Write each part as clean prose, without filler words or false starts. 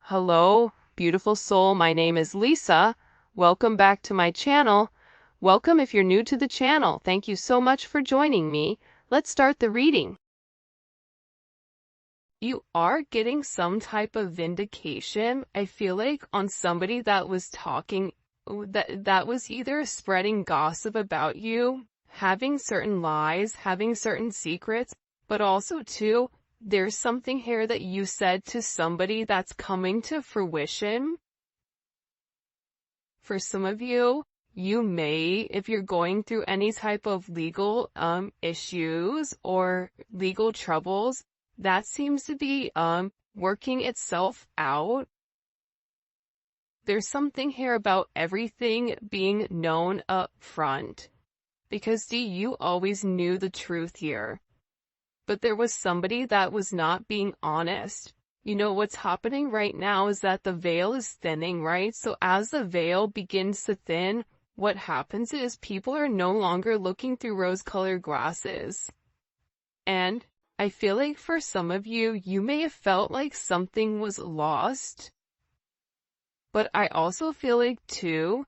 Hello, beautiful soul. My name is Lisa. Welcome back to my channel. Welcome if you're new to the channel. Thank you so much for joining me. Let's start the reading. You are getting some type of vindication, I feel like, on somebody that was talking, that was either spreading gossip about you, having certain lies, having certain secrets, but also too, there's something here that you said to somebody that's coming to fruition. For some of you, you may, if you're going through any type of legal issues or legal troubles, that seems to be working itself out. There's something here about everything being known up front. Because you always knew the truth here. But there was somebody that was not being honest. You know, what's happening right now is that the veil is thinning, right? So as the veil begins to thin, what happens is people are no longer looking through rose-colored glasses. And I feel like for some of you, you may have felt like something was lost. But I also feel like too,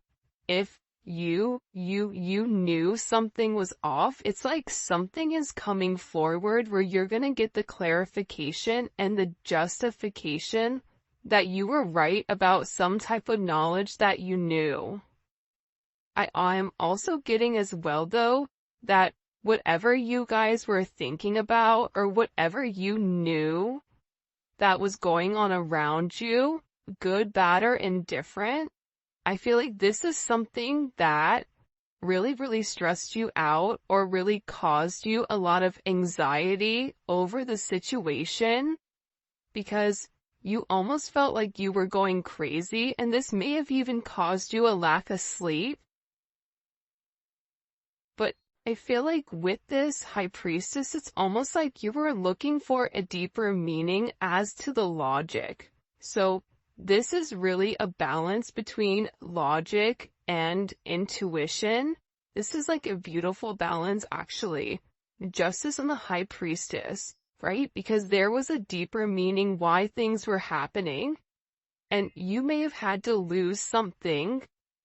if you knew something was off, it's like something is coming forward where you're gonna get the clarification and the justification that you were right about some type of knowledge that you knew. I'm also getting as well though, that whatever you guys were thinking about or whatever you knew that was going on around you, good, bad, or indifferent, I feel like this is something that really stressed you out or really caused you a lot of anxiety over the situation because you almost felt like you were going crazy, and this may have even caused you a lack of sleep. But I feel like with this High Priestess, it's almost like you were looking for a deeper meaning as to the logic. So this is really a balance between logic and intuition. This is like a beautiful balance, actually. Justice and the High Priestess, right? Because there was a deeper meaning why things were happening. And you may have had to lose something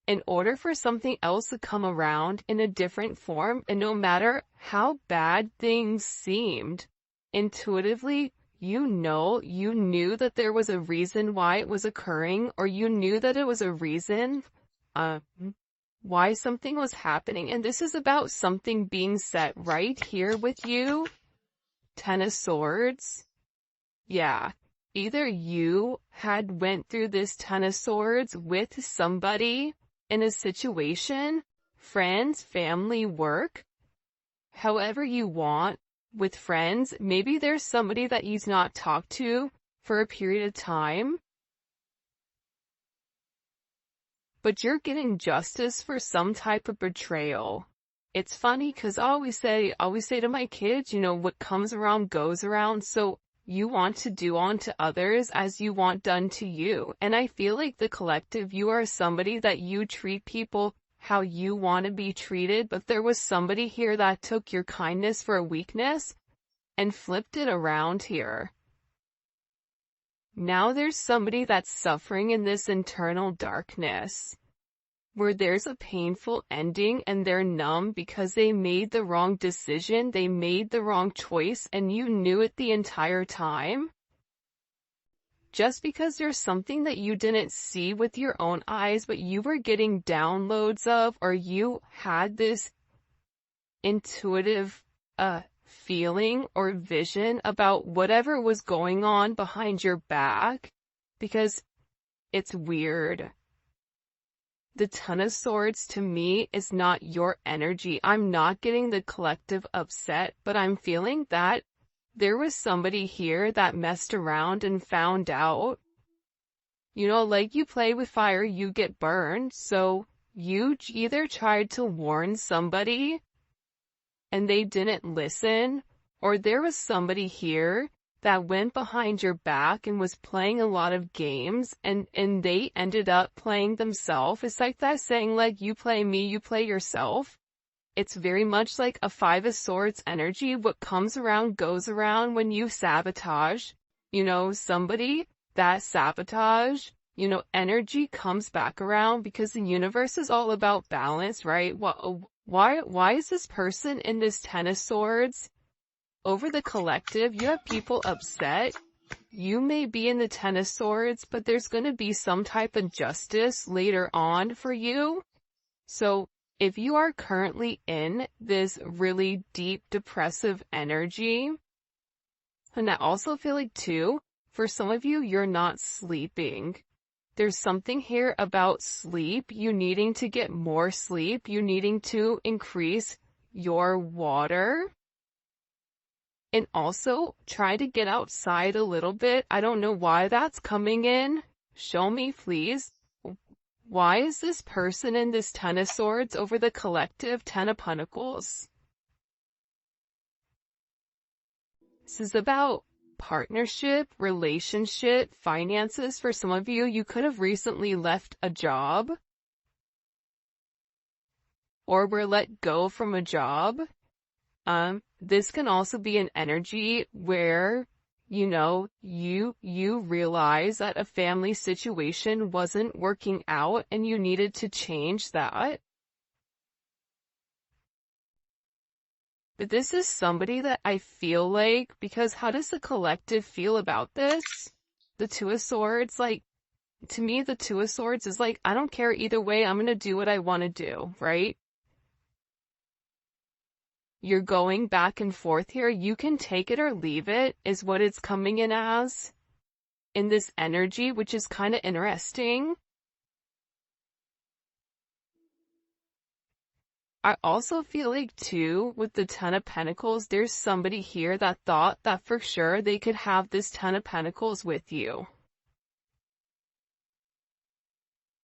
in order for something else to come around in a different form. And no matter how bad things seemed, intuitively, you knew that there was a reason why it was occurring, or you knew that it was a reason why something was happening. And this is about something being set right here with you. Ten of Swords. Yeah. Either you had went through this Ten of Swords with somebody in a situation, friends, family, work, however you want. With friends, maybe there's somebody that you've not talked to for a period of time, but you're getting justice for some type of betrayal. It's funny because I always say to my kids, you know, what comes around goes around. So you want to do unto others as you want done to you. And I feel like the collective, you are somebody that you treat people how you want to be treated, but there was somebody here that took your kindness for a weakness and flipped it around here. Now there's somebody that's suffering in this internal darkness, where there's a painful ending and they're numb because they made the wrong decision, they made the wrong choice, and you knew it the entire time. Just because there's something that you didn't see with your own eyes, but you were getting downloads of, or you had this intuitive feeling or vision about whatever was going on behind your back, because it's weird. The Ten of Swords to me is not your energy. I'm not getting the collective upset, but I'm feeling that there was somebody here that messed around and found out. You know, like you play with fire, you get burned. So you either tried to warn somebody and they didn't listen, or there was somebody here that went behind your back and was playing a lot of games, and they ended up playing themselves. It's like that saying, like, you play me, you play yourself. It's very much like a Five of Swords energy. What comes around goes around when you sabotage, you know, somebody. that sabotage, energy comes back around because the universe is all about balance, right? Why is this person in this Ten of Swords? Over the collective, you have people upset. You may be in the Ten of Swords, but there's going to be some type of justice later on for you. So if you are currently in this really deep depressive energy, and I also feel like too, for some of you, you're not sleeping. There's something here about sleep, you needing to get more sleep, you needing to increase your water. And also, try to get outside a little bit. I don't know why that's coming in. Show me, please. Why is this person in this Ten of Swords over the collective Ten of Pentacles? This is about partnership, relationship, finances. For some of you, you could have recently left a job or were let go from a job. This can also be an energy where, you realize that a family situation wasn't working out and you needed to change that. But this is somebody that I feel like, because how does the collective feel about this? The Two of Swords, to me, the Two of Swords is I don't care either way, I'm gonna do what I want to do, right? You're going back and forth here. You can take it or leave it, is what it's coming in as. In this energy, which is kind of interesting. I also feel like too, with the Ten of Pentacles, there's somebody here that thought that for sure they could have this Ten of Pentacles with you.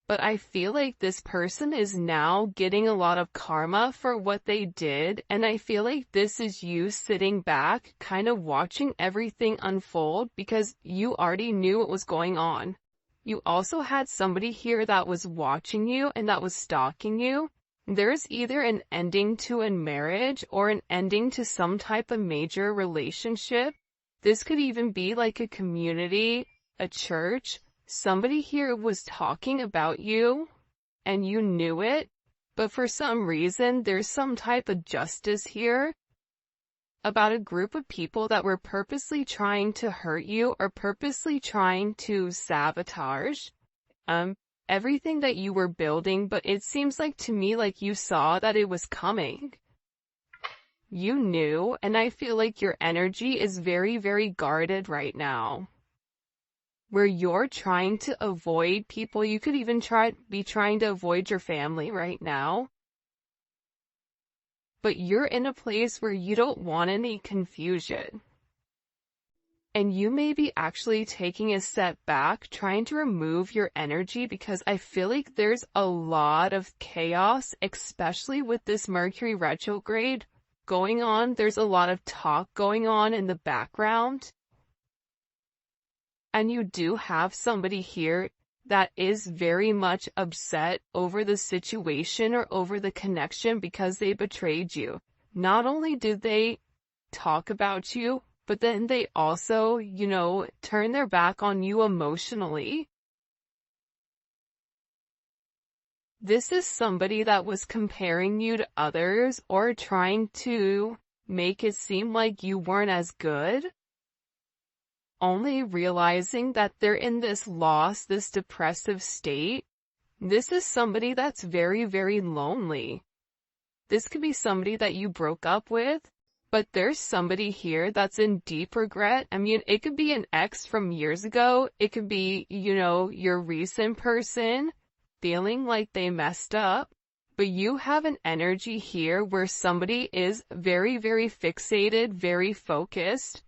But I feel like this person is now getting a lot of karma for what they did, and I feel like this is you sitting back, kind of watching everything unfold because you already knew what was going on. You also had somebody here that was watching you and that was stalking you. There's either an ending to a marriage or an ending to some type of major relationship. This could even be like a community, a church. Somebody here was talking about you, and you knew it, but for some reason, there's some type of justice here about a group of people that were purposely trying to hurt you or purposely trying to sabotage everything that you were building, but it seems like to me like you saw that it was coming. You knew, and I feel like your energy is very, very guarded right now. Where you're trying to avoid people, you could even be trying to avoid your family right now. But you're in a place where you don't want any confusion. And you may be actually taking a step back, trying to remove your energy because I feel like there's a lot of chaos, especially with this Mercury retrograde going on. There's a lot of talk going on in the background. And you do have somebody here that is very much upset over the situation or over the connection because they betrayed you. Not only did they talk about you, but then they also, turn their back on you emotionally. This is somebody that was comparing you to others or trying to make it seem like you weren't as good. Only realizing that they're in this loss, this depressive state. This is somebody that's very, very lonely. This could be somebody that you broke up with, but there's somebody here that's in deep regret. I mean, it could be an ex from years ago. It could be, your recent person feeling like they messed up. But you have an energy here where somebody is very, very fixated, very focused,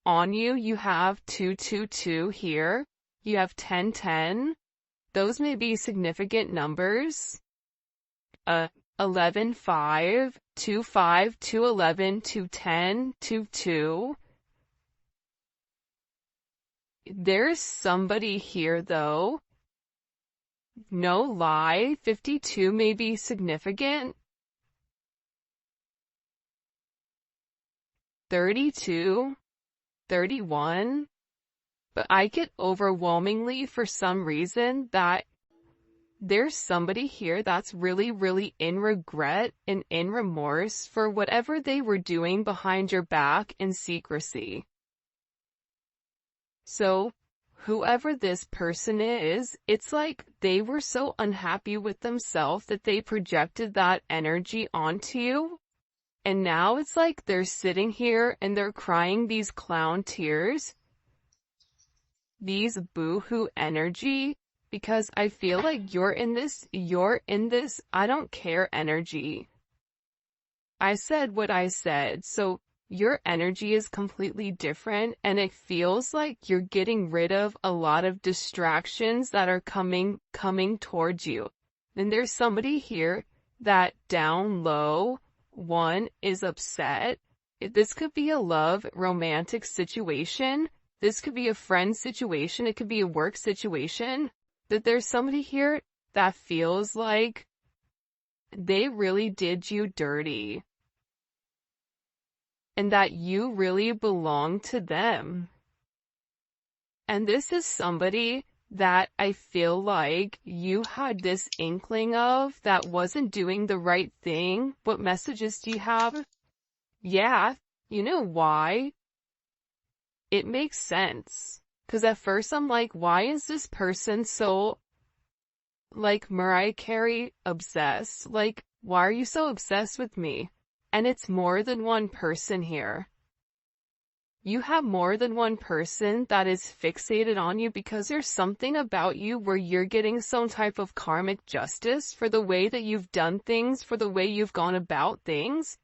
on you. You have 222 here. You have 1010. Those may be significant numbers. 11, 5, 2, 5, 2, 11, 2, 10, 2, 2. There's somebody here though. No lie, 52 may be significant. 32. 31, But I get overwhelmingly for some reason that there's somebody here that's really, really in regret and in remorse for whatever they were doing behind your back in secrecy. So, whoever this person is, it's like they were so unhappy with themselves that they projected that energy onto you. And now it's like they're sitting here and they're crying these clown tears, these boo-hoo energy, because I feel like you're in this, I don't care energy. I said what I said, so your energy is completely different, and it feels like you're getting rid of a lot of distractions that are coming towards you. And there's somebody here that down low, one, is upset. This could be a love, romantic situation. This could be a friend situation. It could be a work situation. That there's somebody here that feels like they really did you dirty, and that you really belong to them. And this is somebody that I feel like you had this inkling of that wasn't doing the right thing. What messages do you have? Yeah, you know why? It makes sense. 'Cause at first I'm like, why is this person so, like, Mariah Carey obsessed? Like, why are you so obsessed with me? And it's more than one person here. You have more than one person that is fixated on you because there's something about you where you're getting some type of karmic justice for the way that you've done things, for the way you've gone about things,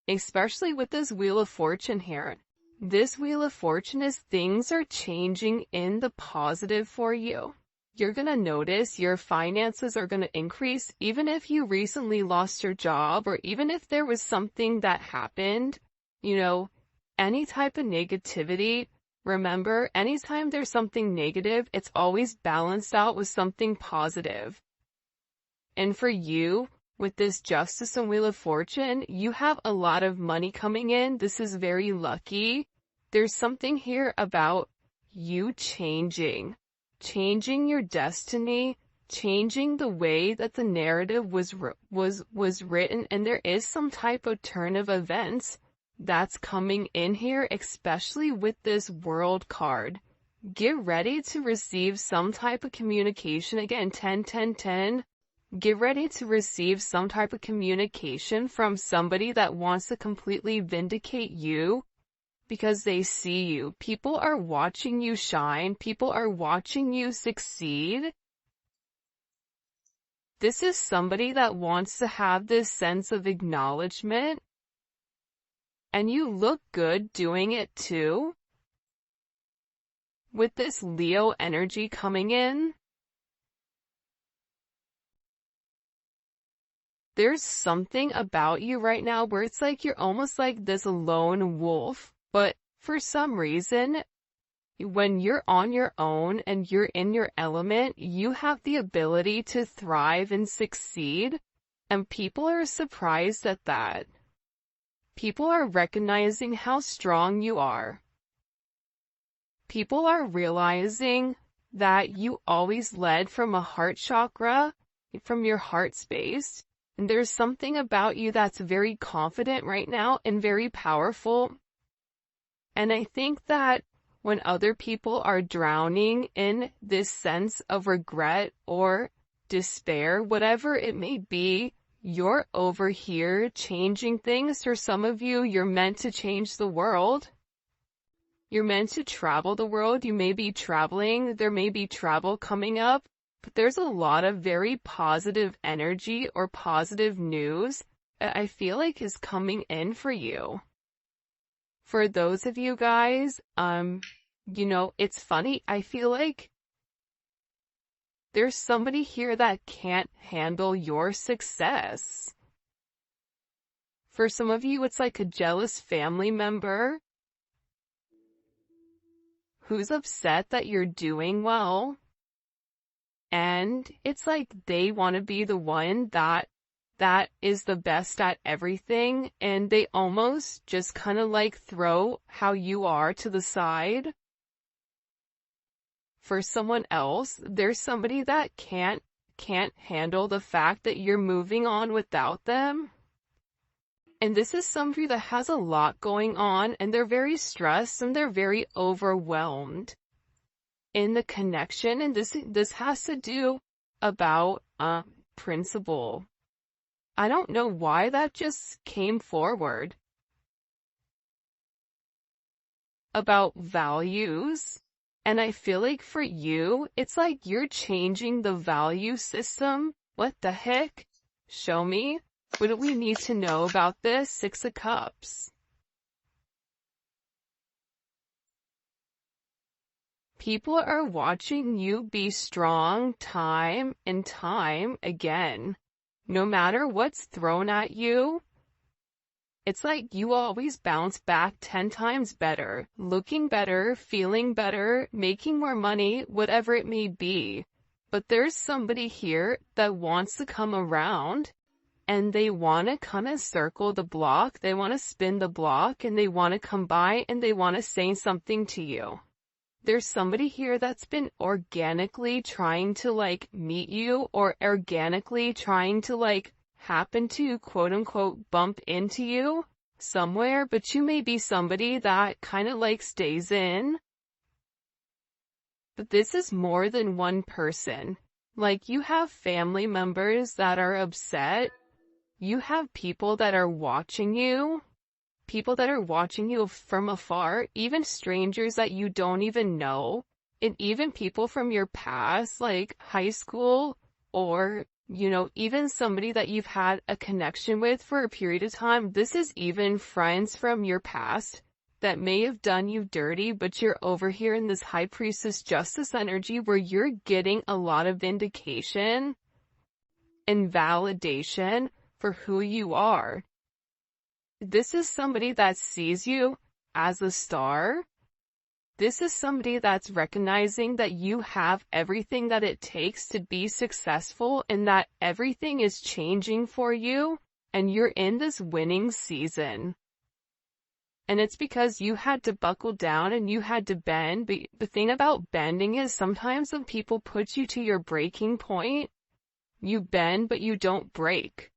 especially with this Wheel of Fortune here. This Wheel of Fortune is things are changing in the positive for you. You're gonna notice your finances are gonna increase, even if you recently lost your job, or even if there was something that happened, any type of negativity. Remember, anytime there's something negative, it's always balanced out with something positive. And for you, with this Justice and Wheel of Fortune, you have a lot of money coming in. This is very lucky. There's something here about you changing your destiny, changing the way that the narrative was written, and there is some type of turn of events that's coming in here, especially with this World card. Get ready to receive some type of communication. Again, 10, 10, 10. Get ready to receive some type of communication from somebody that wants to completely vindicate you because they see you. People are watching you shine. People are watching you succeed. This is somebody that wants to have this sense of acknowledgement. And you look good doing it too. With this Leo energy coming in, there's something about you right now where it's like you're almost like this lone wolf, but for some reason, when you're on your own and you're in your element, you have the ability to thrive and succeed, and people are surprised at that. People are recognizing how strong you are. People are realizing that you always led from a heart chakra, from your heart space. And there's something about you that's very confident right now and very powerful. And I think that when other people are drowning in this sense of regret or despair, whatever it may be, you're over here changing things. For some of you, you're meant to change the world. You're meant to travel the world. You may be traveling. There may be travel coming up. But there's a lot of very positive energy or positive news that I feel like is coming in for you. For those of you guys, it's funny. I feel like there's somebody here that can't handle your success. For some of you, it's like a jealous family member who's upset that you're doing well. And it's like they want to be the one that is the best at everything, and they almost just kind of like throw how you are to the side. for someone else. There's somebody that can't handle the fact that you're moving on without them. And this is somebody that has a lot going on, and they're very stressed and they're very overwhelmed in the connection. And this has to do about principle. I don't know why that just came forward. About values. And I feel like for you, it's like you're changing the value system. What the heck? Show me. What do we need to know about this? Six of Cups. People are watching you be strong time and time again. No matter what's thrown at you, it's like you always bounce back 10 times better, looking better, feeling better, making more money, whatever it may be. But there's somebody here that wants to come around, and they want to kind of circle the block, they want to spin the block, and they want to come by and they want to say something to you. There's somebody here that's been organically trying to like meet you, or organically trying to like happen to quote unquote bump into you somewhere, but you may be somebody that kind of like stays in. But this is more than one person. Like you have family members that are upset. You have people that are watching you. People that are watching you from afar, even strangers that you don't even know, and even people from your past, like high school, or, you know, even somebody that you've had a connection with for a period of time. This is even friends from your past that may have done you dirty, but you're over here in this High Priestess Justice energy where you're getting a lot of vindication and validation for who you are. This is somebody that sees you as a star. This is somebody that's recognizing that you have everything that it takes to be successful, and that everything is changing for you, and you're in this winning season. And it's because you had to buckle down and you had to bend. But the thing about bending is sometimes when people put you to your breaking point, you bend but you don't break.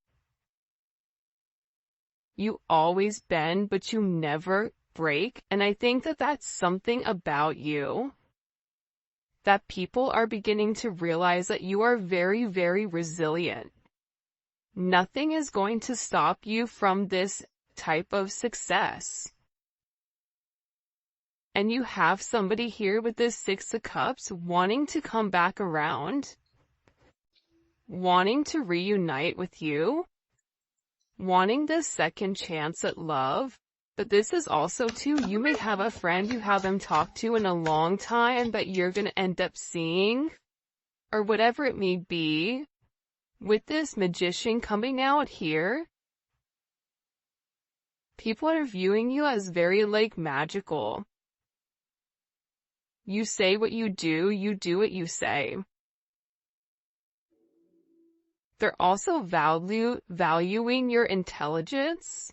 You always bend, but you never break. And I think that that's something about you that people are beginning to realize, that you are very, very resilient. Nothing is going to stop you from this type of success. And you have somebody here with this Six of Cups wanting to come back around, wanting to reunite with you, wanting this second chance at love. But this is also too, you may have a friend you haven't talked to in a long time that you're going to end up seeing, or whatever it may be. With this Magician coming out here, people are viewing you as very like magical. You say what you do what you say. They're also valuing your intelligence.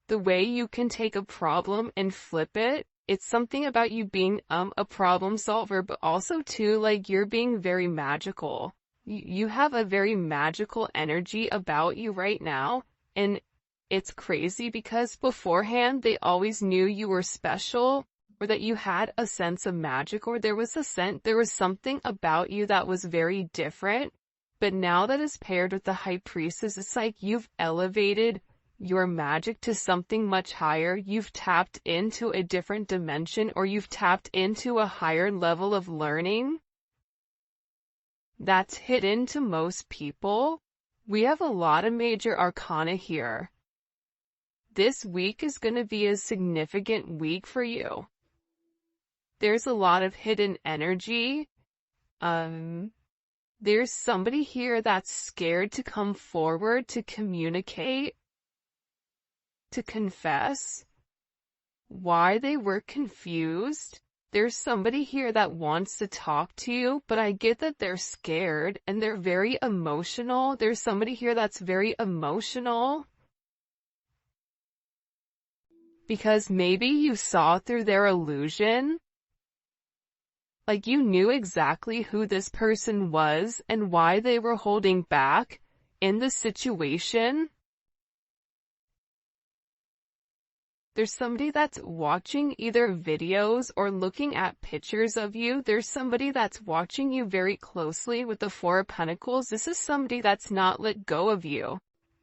The way you can take a problem and flip it. It's something about you being a problem solver, but also too, like you're being very magical. You have a very magical energy about you right now, and it's crazy because beforehand they always knew you were special, or that you had a sense of magic, or there was something about you that was very different. But now that is paired with the High Priestess, it's like you've elevated your magic to something much higher. You've tapped into a different dimension, or you've tapped into a higher level of learning that's hidden to most people. We have a lot of major arcana here. This week is going to be a significant week for you. There's a lot of hidden energy. There's somebody here that's scared to come forward, to communicate, to confess why they were confused. There's somebody here that wants to talk to you, but I get that they're scared and they're very emotional. There's somebody here that's very emotional because maybe you saw through their illusion. Like you knew exactly who this person was and why they were holding back in the situation. There's somebody that's watching either videos or looking at pictures of you. There's somebody that's watching you very closely with the Four of Pentacles. This is somebody that's not let go of you.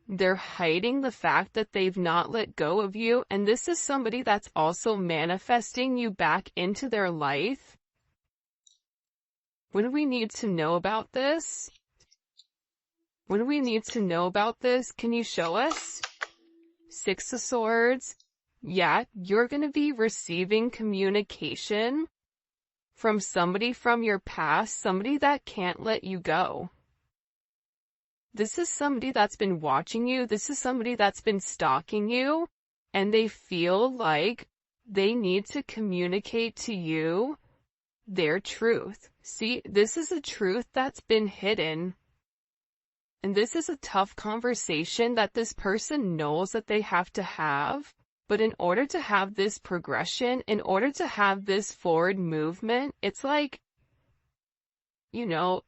They're hiding the fact that they've not let go of you, and this is somebody that's also manifesting you back into their life. What do we need to know about this? What do we need to know about this? Can you show us? Six of Swords. Yeah, you're going to be receiving communication from somebody from your past, somebody that can't let you go. This is somebody that's been watching you. This is somebody that's been stalking you, and they feel like they need to communicate to you their truth. See, this is a truth that's been hidden. And this is a tough conversation that this person knows that they have to have. But in order to have this progression, in order to have this forward movement, it's like, you know,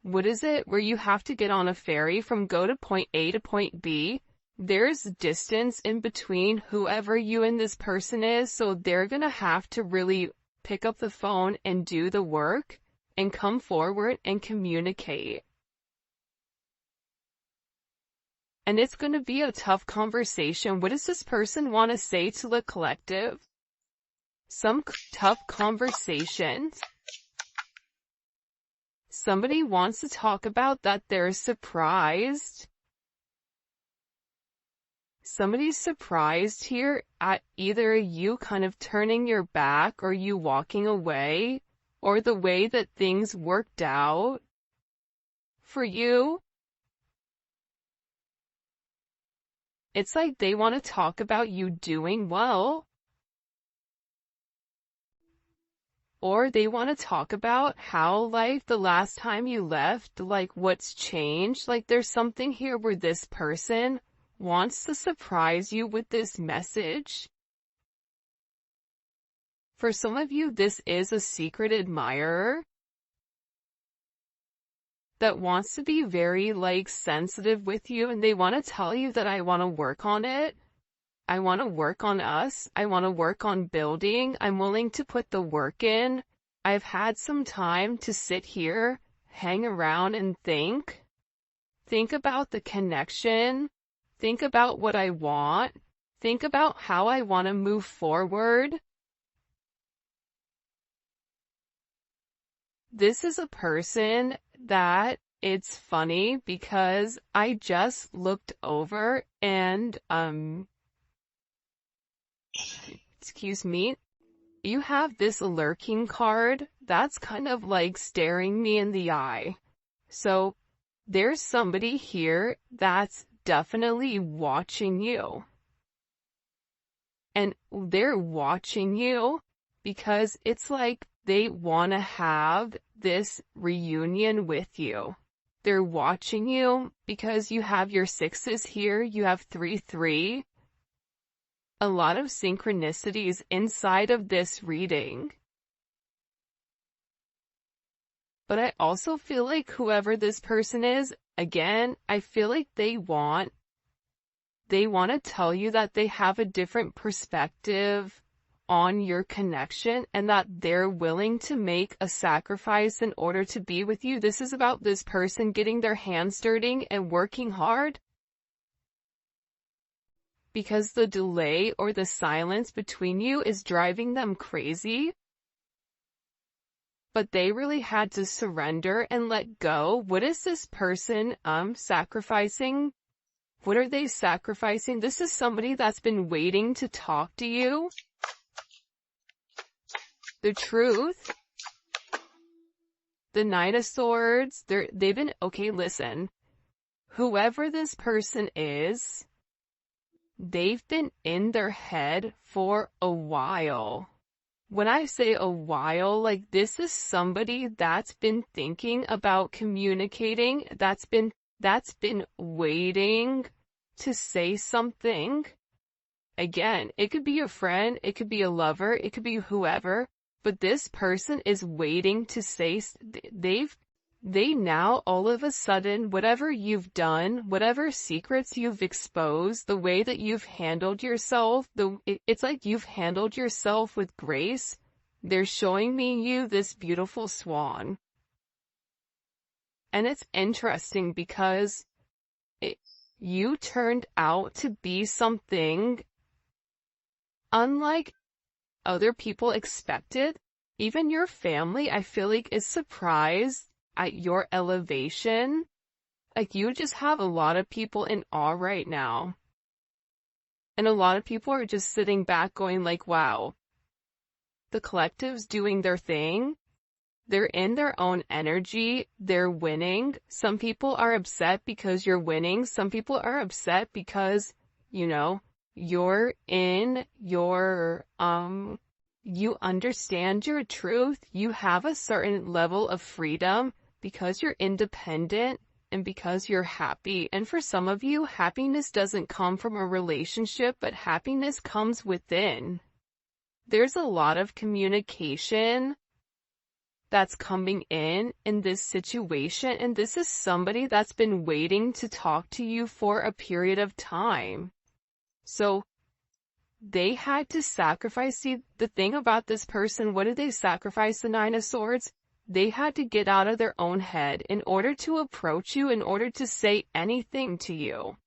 what is it? Where you have to get on a ferry from go to point A to point B. There's distance in between whoever you and this person is, so they're gonna have to really pick up the phone and do the work and come forward and communicate. And it's gonna be a tough conversation. What does this person want to say to the collective? Some tough conversations. Somebody wants to talk about that they're surprised. Somebody's surprised here at either you kind of turning your back or you walking away or the way that things worked out for you. It's like they want to talk about you doing well. Or they want to talk about how, like, the last time you left, like, what's changed. Like, there's something here where this person wants to surprise you with this message. For some of you, this is a secret admirer that wants to be very, like, sensitive with you, and they want to tell you that I want to work on it. I want to work on us. I want to work on building. I'm willing to put the work in. I've had some time to sit here, hang around and think. Think about the connection. Think about what I want. Think about how I want to move forward. This is a person that it's funny because I just looked over and, excuse me, you have this lurking card that's kind of like staring me in the eye. So there's somebody here that's definitely watching you. And they're watching you because it's like they want to have this reunion with you. They're watching you because you have your sixes here, you have 3-3. A lot of synchronicities inside of this reading. But I also feel like whoever this person is, again, I feel like they want to tell you that they have a different perspective on your connection and that they're willing to make a sacrifice in order to be with you. This is about this person getting their hands dirty and working hard. Because the delay or the silence between you is driving them crazy. But they really had to surrender and let go. What is this person sacrificing? What are they sacrificing? This is somebody that's been waiting to talk to you. The truth. The Knight of Swords. They've been, okay, listen. Whoever this person is, they've been in their head for a while. When I say a while, like this is somebody that's been thinking about communicating, that's been waiting to say something. Again, it could be a friend, it could be a lover, it could be whoever. but this person is waiting to say, they now all of a sudden, whatever you've done, whatever secrets you've exposed, the way that you've handled yourself, it's like you've handled yourself with grace. They're showing me you this beautiful swan. And it's interesting because you turned out to be something unlike other people expected. Even your family, I feel like, is surprised at your elevation. Like, you just have a lot of people in awe right now. And a lot of people are just sitting back going like, wow, the collective's doing their thing. They're in their own energy. They're winning. Some people are upset because you're winning. Some people are upset because, you're in your, you understand your truth. You have a certain level of freedom because you're independent and because you're happy. And for some of you, happiness doesn't come from a relationship, but happiness comes within. There's a lot of communication that's coming in this situation, and this is somebody that's been waiting to talk to you for a period of time. So they had to sacrifice. See, the thing about this person, what did they sacrifice? The Nine of Swords? They had to get out of their own head in order to approach you, in order to say anything to you.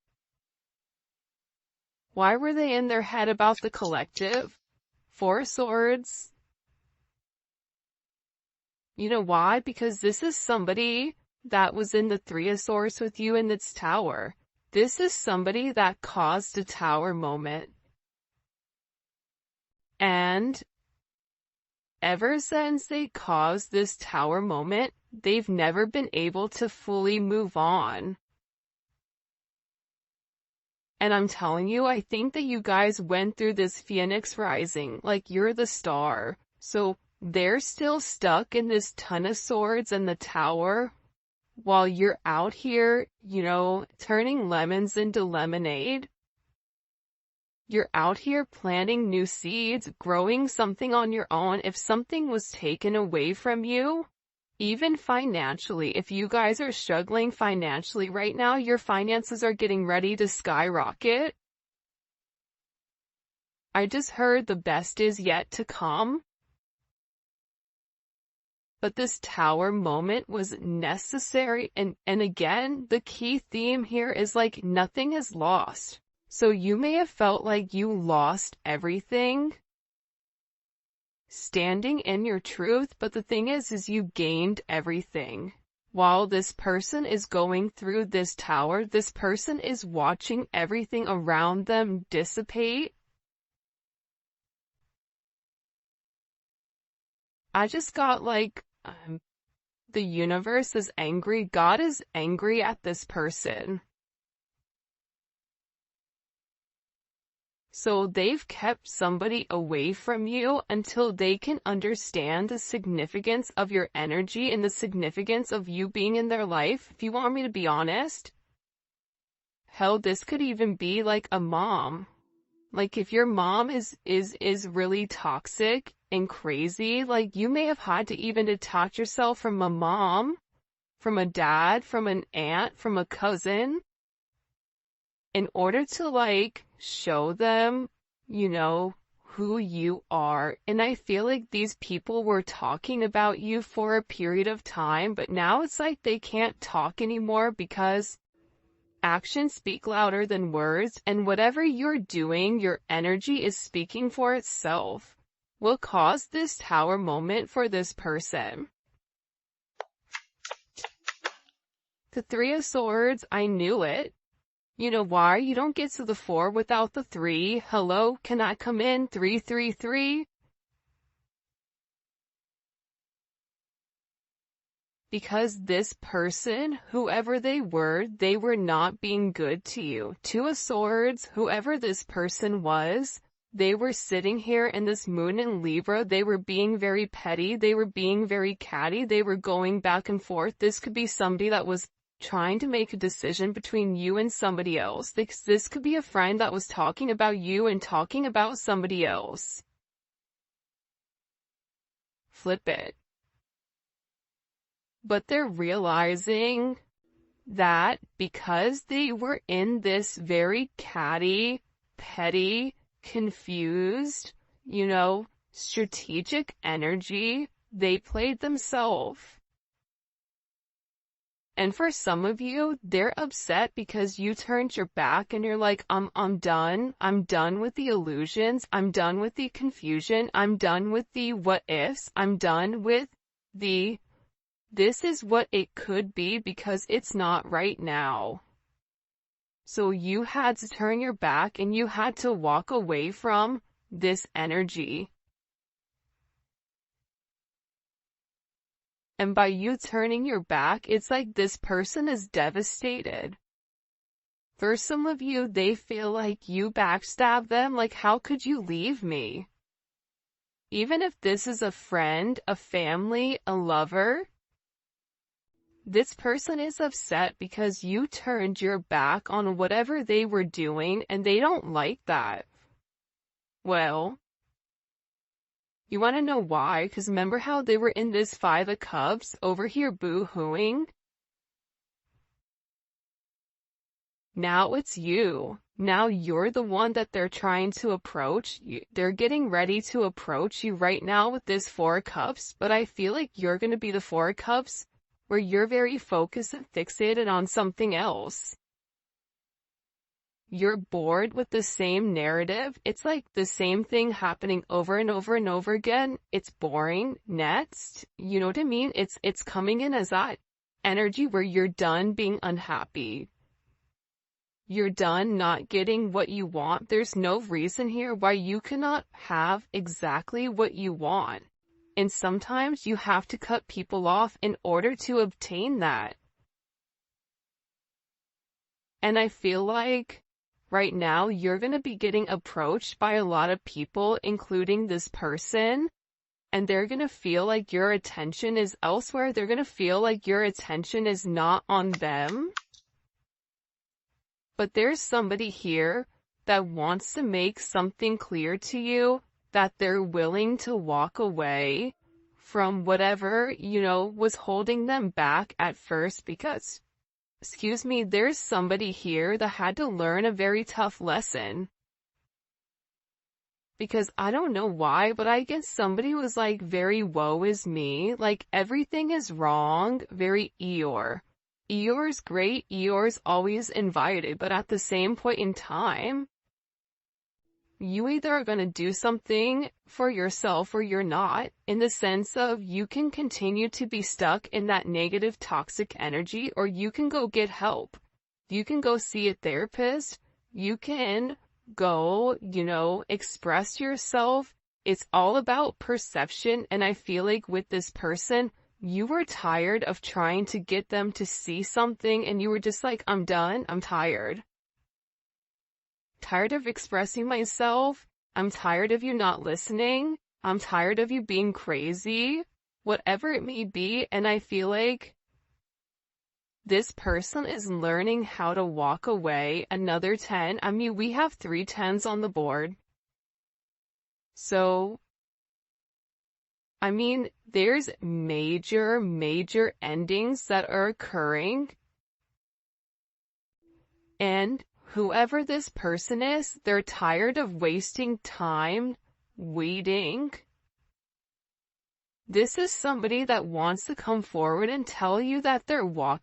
Why were they in their head about the collective? Four of Swords. You know why? Because this is somebody that was in the Three of Swords with you in its tower. This is somebody that caused a tower moment. And ever since they caused this tower moment, they've never been able to fully move on. And I'm telling you, I think that you guys went through this Phoenix rising, like you're the star. So they're still stuck in this Ton of Swords and the tower, while you're out here, turning lemons into lemonade. You're out here planting new seeds, growing something on your own. If something was taken away from you, even financially, if you guys are struggling financially right now, your finances are getting ready to skyrocket. I just heard the best is yet to come. But this tower moment was necessary, and again, the key theme here is like nothing is lost. So you may have felt like you lost everything standing in your truth, but the thing is you gained everything. While this person is going through this tower, this person is watching everything around them dissipate. I just got like, the universe is angry. God is angry at this person. So they've kept somebody away from you until they can understand the significance of your energy and the significance of you being in their life. If you want me to be honest, hell, this could even be like a mom. Like if your mom is really toxic and crazy, like you may have had to even detach yourself from a mom, from a dad, from an aunt, from a cousin, in order to like show them, who you are. And I feel like these people were talking about you for a period of time, but now it's like they can't talk anymore because actions speak louder than words, and whatever you're doing, your energy is speaking for itself, will cause this tower moment for this person. The Three of Swords, I knew it. You know why? You don't get to the 4 without the 3. Hello, can I come in? 333. Because this person, whoever they were not being good to you. Two of Swords, whoever this person was, they were sitting here in this moon in Libra. They were being very petty. They were being very catty. They were going back and forth. This could be somebody that was trying to make a decision between you and somebody else. This could be a friend that was talking about you and talking about somebody else. flip it. But they're realizing that because they were in this very catty, petty, confused, strategic energy, they played themselves. And for some of you, they're upset because you turned your back and you're like, I'm done. I'm done with the illusions. I'm done with the confusion. I'm done with the what ifs. I'm done with the this is what it could be because it's not right now. So you had to turn your back and you had to walk away from this energy. And by you turning your back, it's like this person is devastated. For some of you, they feel like you backstabbed them, like how could you leave me? Even if this is a friend, a family, a lover, this person is upset because you turned your back on whatever they were doing and they don't like that. Well, you want to know why? Because remember how they were in this Five of Cups over here boo-hooing? Now it's you. Now you're the one that they're trying to approach. They're getting ready to approach you right now with this Four of Cups, but I feel like you're going to be the Four of Cups where you're very focused and fixated on something else. You're bored with the same narrative. It's like the same thing happening over and over and over again. It's boring. Next, you know what I mean? It's coming in as that energy where you're done being unhappy. You're done not getting what you want. There's no reason here why you cannot have exactly what you want. And sometimes you have to cut people off in order to obtain that. And I feel like right now you're going to be getting approached by a lot of people, including this person, and they're going to feel like your attention is elsewhere. They're going to feel like your attention is not on them. But there's somebody here that wants to make something clear to you, that they're willing to walk away from whatever, was holding them back at first because, there's somebody here that had to learn a very tough lesson. Because I don't know why, but I guess somebody was like very woe is me, like everything is wrong, very Eeyore. Eeyore's great, Eeyore's always invited, but at the same point in time, you either are going to do something for yourself or you're not, in the sense of you can continue to be stuck in that negative toxic energy, or you can go get help. You can go see a therapist. You can go, express yourself. It's all about perception. And I feel like with this person, you were tired of trying to get them to see something and you were just like, I'm done. I'm tired. Tired of expressing myself. I'm tired of you not listening. I'm tired of you being crazy. Whatever it may be. And I feel like this person is learning how to walk away. Another 10. I mean, we have 3 10s on the board. So, I mean, there's major endings that are occurring. And whoever this person is, they're tired of wasting time waiting. This is somebody that wants to come forward and tell you that they're walking